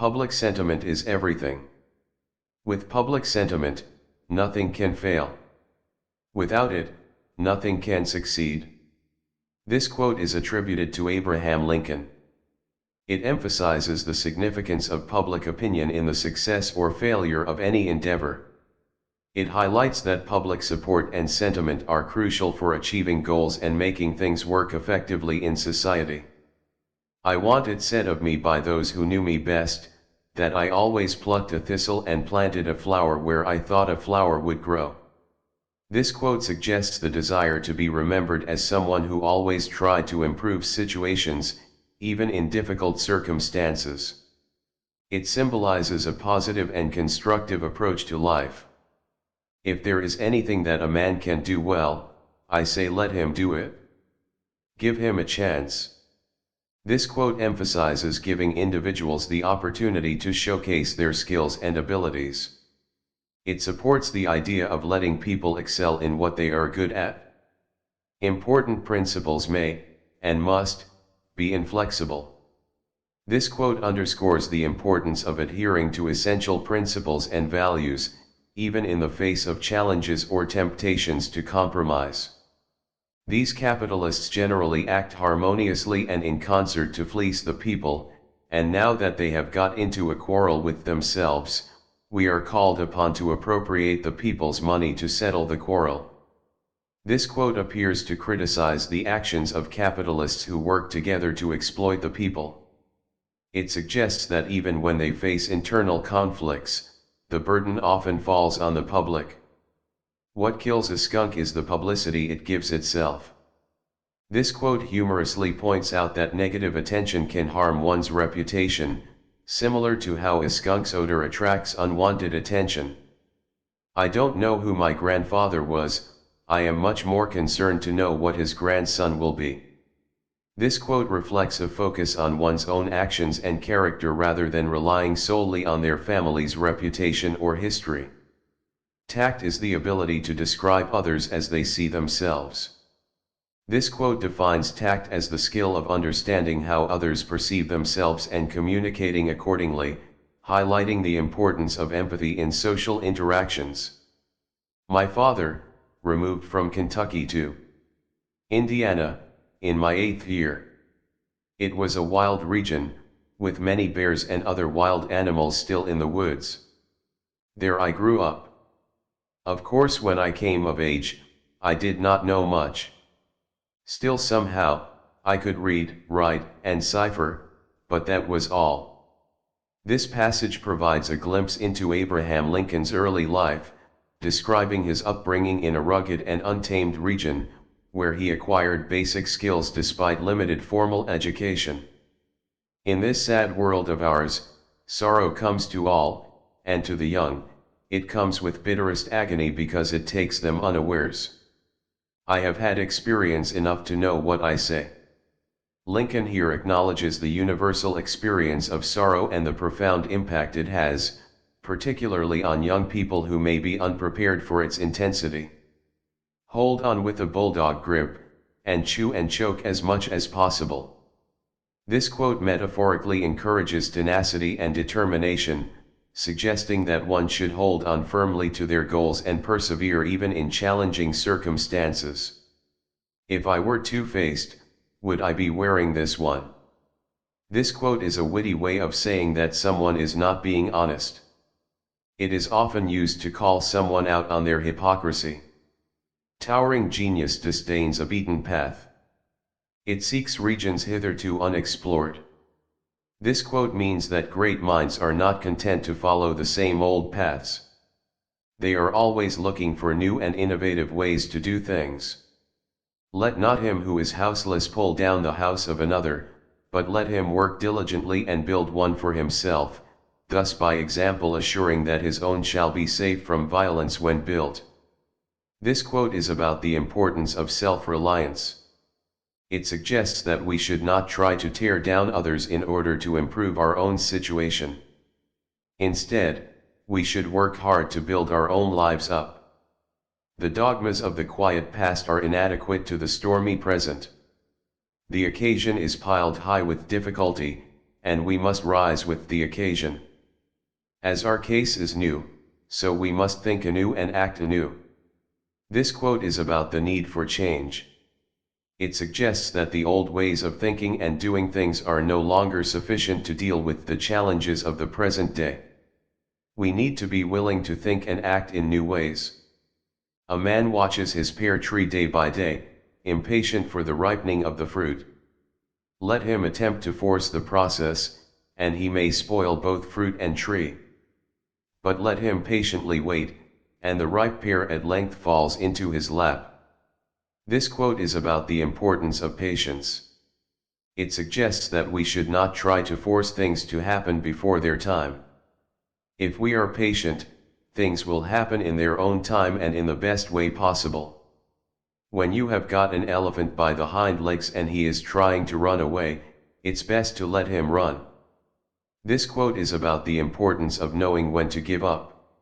Public sentiment is everything. With public sentiment, nothing can fail. Without it, nothing can succeed. This quote is attributed to Abraham Lincoln. It emphasizes the significance of public opinion in the success or failure of any endeavor. It highlights that public support and sentiment are crucial for achieving goals and making things work effectively in society. I want it said of me by those who knew me best, that I always plucked a thistle and planted a flower where I thought a flower would grow. This quote suggests the desire to be remembered as someone who always tried to improve situations, even in difficult circumstances. It symbolizes a positive and constructive approach to life. If there is anything that a man can do well, I say let him do it. Give him a chance. This quote emphasizes giving individuals the opportunity to showcase their skills and abilities. It supports the idea of letting people excel in what they are good at. Important principles may, and must, be inflexible. This quote underscores the importance of adhering to essential principles and values, even in the face of challenges or temptations to compromise. These capitalists generally act harmoniously and in concert to fleece the people, and now that they have got into a quarrel with themselves, we are called upon to appropriate the people's money to settle the quarrel. This quote appears to criticize the actions of capitalists who work together to exploit the people. It suggests that even when they face internal conflicts, the burden often falls on the public. What kills a skunk is the publicity it gives itself. This quote humorously points out that negative attention can harm one's reputation, similar to how a skunk's odor attracts unwanted attention. I don't know who my grandfather was, I am much more concerned to know what his grandson will be. This quote reflects a focus on one's own actions and character rather than relying solely on their family's reputation or history. Tact is the ability to describe others as they see themselves. This quote defines tact as the skill of understanding how others perceive themselves and communicating accordingly, highlighting the importance of empathy in social interactions. My father, removed from Kentucky to Indiana, in my 8th year. It was a wild region, with many bears and other wild animals still in the woods. There I grew up. Of course, when I came of age, I did not know much. Still somehow, I could read, write, and cipher, but that was all. This passage provides a glimpse into Abraham Lincoln's early life, describing his upbringing in a rugged and untamed region, where he acquired basic skills despite limited formal education. In this sad world of ours, sorrow comes to all, and to the young, it comes with bitterest agony because it takes them unawares. I have had experience enough to know what I say. Lincoln here acknowledges the universal experience of sorrow and the profound impact it has, particularly on young people who may be unprepared for its intensity. Hold on with a bulldog grip, and chew and choke as much as possible. This quote metaphorically encourages tenacity and determination, suggesting that one should hold on firmly to their goals and persevere even in challenging circumstances. If I were two-faced, would I be wearing this one? This quote is a witty way of saying that someone is not being honest. It is often used to call someone out on their hypocrisy. Towering genius disdains a beaten path. It seeks regions hitherto unexplored. This quote means that great minds are not content to follow the same old paths. They are always looking for new and innovative ways to do things. Let not him who is houseless pull down the house of another, but let him work diligently and build one for himself, thus by example assuring that his own shall be safe from violence when built. This quote is about the importance of self-reliance. It suggests that we should not try to tear down others in order to improve our own situation. Instead, we should work hard to build our own lives up. The dogmas of the quiet past are inadequate to the stormy present. The occasion is piled high with difficulty, and we must rise with the occasion. As our case is new, so we must think anew and act anew. This quote is about the need for change. It suggests that the old ways of thinking and doing things are no longer sufficient to deal with the challenges of the present day. We need to be willing to think and act in new ways. A man watches his pear tree day by day, impatient for the ripening of the fruit. Let him attempt to force the process, and he may spoil both fruit and tree. But let him patiently wait, and the ripe pear at length falls into his lap. This quote is about the importance of patience. It suggests that we should not try to force things to happen before their time. If we are patient, things will happen in their own time and in the best way possible. When you have got an elephant by the hind legs and he is trying to run away, it's best to let him run. This quote is about the importance of knowing when to give up.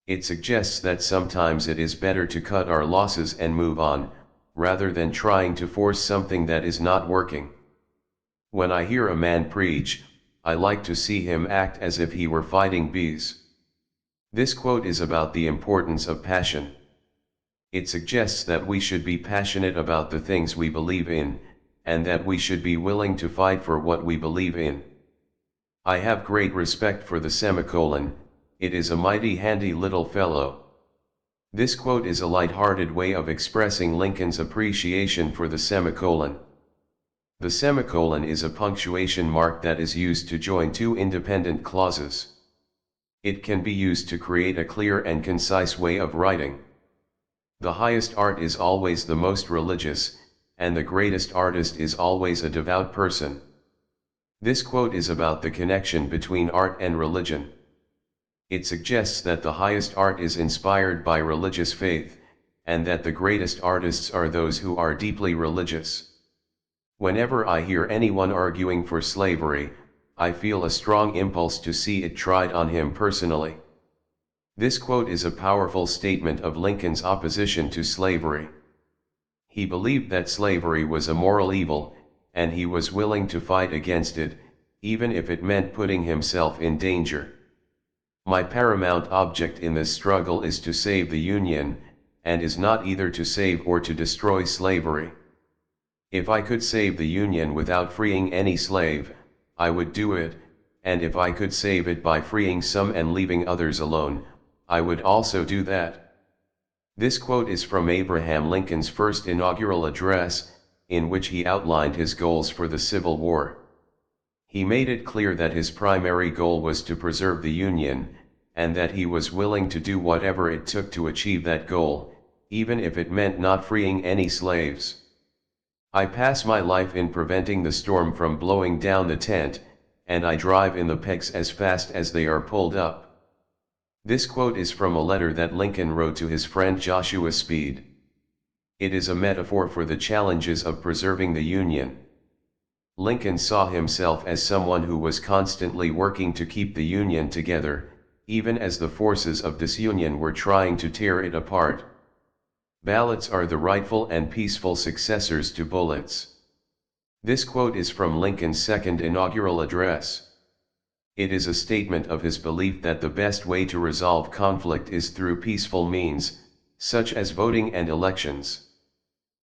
It suggests that sometimes it is better to cut our losses and move on, rather than trying to force something that is not working. When I hear a man preach, I like to see him act as if he were fighting bees. This quote is about the importance of passion. It suggests that we should be passionate about the things we believe in, and that we should be willing to fight for what we believe in. I have great respect for the semicolon, it is a mighty handy little fellow. This quote is a light-hearted way of expressing Lincoln's appreciation for the semicolon. The semicolon is a punctuation mark that is used to join two independent clauses. It can be used to create a clear and concise way of writing. The highest art is always the most religious, and the greatest artist is always a devout person. This quote is about the connection between art and religion. It suggests that the highest art is inspired by religious faith, and that the greatest artists are those who are deeply religious. Whenever I hear anyone arguing for slavery, I feel a strong impulse to see it tried on him personally. This quote is a powerful statement of Lincoln's opposition to slavery. He believed that slavery was a moral evil, and he was willing to fight against it, even if it meant putting himself in danger. My paramount object in this struggle is to save the Union, and is not either to save or to destroy slavery. If I could save the Union without freeing any slave, I would do it, and if I could save it by freeing some and leaving others alone, I would also do that. This quote is from Abraham Lincoln's first inaugural address, in which he outlined his goals for the Civil War. He made it clear that his primary goal was to preserve the Union, and that he was willing to do whatever it took to achieve that goal, even if it meant not freeing any slaves. I pass my life in preventing the storm from blowing down the tent, and I drive in the pegs as fast as they are pulled up. This quote is from a letter that Lincoln wrote to his friend Joshua Speed. It is a metaphor for the challenges of preserving the Union. Lincoln saw himself as someone who was constantly working to keep the Union together, even as the forces of disunion were trying to tear it apart. Ballots are the rightful and peaceful successors to bullets. This quote is from Lincoln's second inaugural address. It is a statement of his belief that the best way to resolve conflict is through peaceful means, such as voting and elections.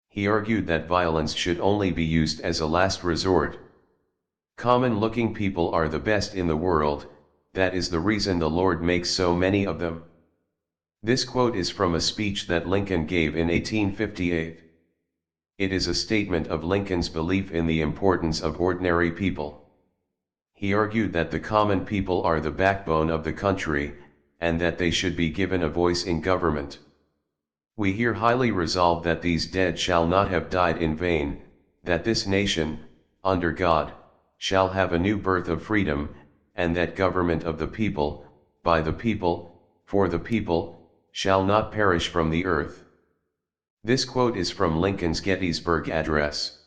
He argued that violence should only be used as a last resort. Common-looking people are the best in the world, that is the reason the Lord makes so many of them. This quote is from a speech that Lincoln gave in 1858. It is a statement of Lincoln's belief in the importance of ordinary people. He argued that the common people are the backbone of the country, and that they should be given a voice in government. We here highly resolve that these dead shall not have died in vain, that this nation, under God, shall have a new birth of freedom, and that government of the people, by the people, for the people, shall not perish from the earth. This quote is from Lincoln's Gettysburg Address.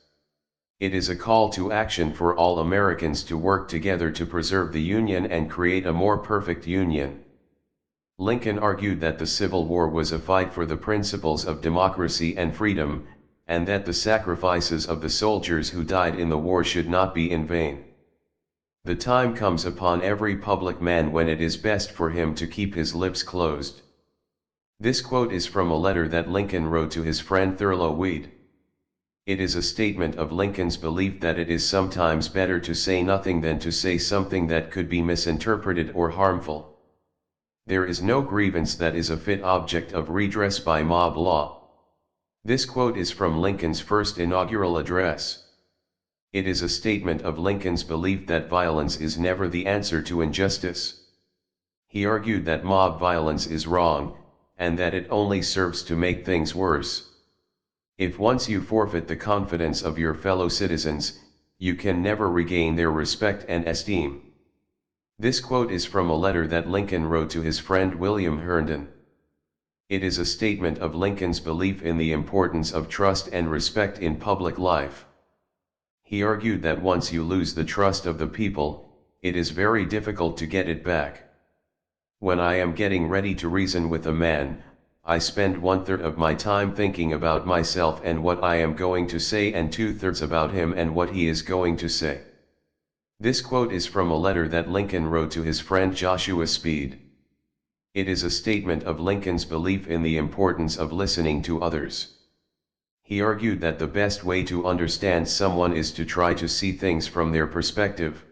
It is a call to action for all Americans to work together to preserve the Union and create a more perfect Union. Lincoln argued that the Civil War was a fight for the principles of democracy and freedom, and that the sacrifices of the soldiers who died in the war should not be in vain. The time comes upon every public man when it is best for him to keep his lips closed. This quote is from a letter that Lincoln wrote to his friend Thurlow Weed. It is a statement of Lincoln's belief that it is sometimes better to say nothing than to say something that could be misinterpreted or harmful. There is no grievance that is a fit object of redress by mob law. This quote is from Lincoln's first inaugural address. It is a statement of Lincoln's belief that violence is never the answer to injustice. He argued that mob violence is wrong, and that it only serves to make things worse. If once you forfeit the confidence of your fellow citizens, you can never regain their respect and esteem. This quote is from a letter that Lincoln wrote to his friend William Herndon. It is a statement of Lincoln's belief in the importance of trust and respect in public life. He argued that once you lose the trust of the people, it is very difficult to get it back. When I am getting ready to reason with a man, I spend 1/3 of my time thinking about myself and what I am going to say, and 2/3 about him and what he is going to say. This quote is from a letter that Lincoln wrote to his friend Joshua Speed. It is a statement of Lincoln's belief in the importance of listening to others. He argued that the best way to understand someone is to try to see things from their perspective.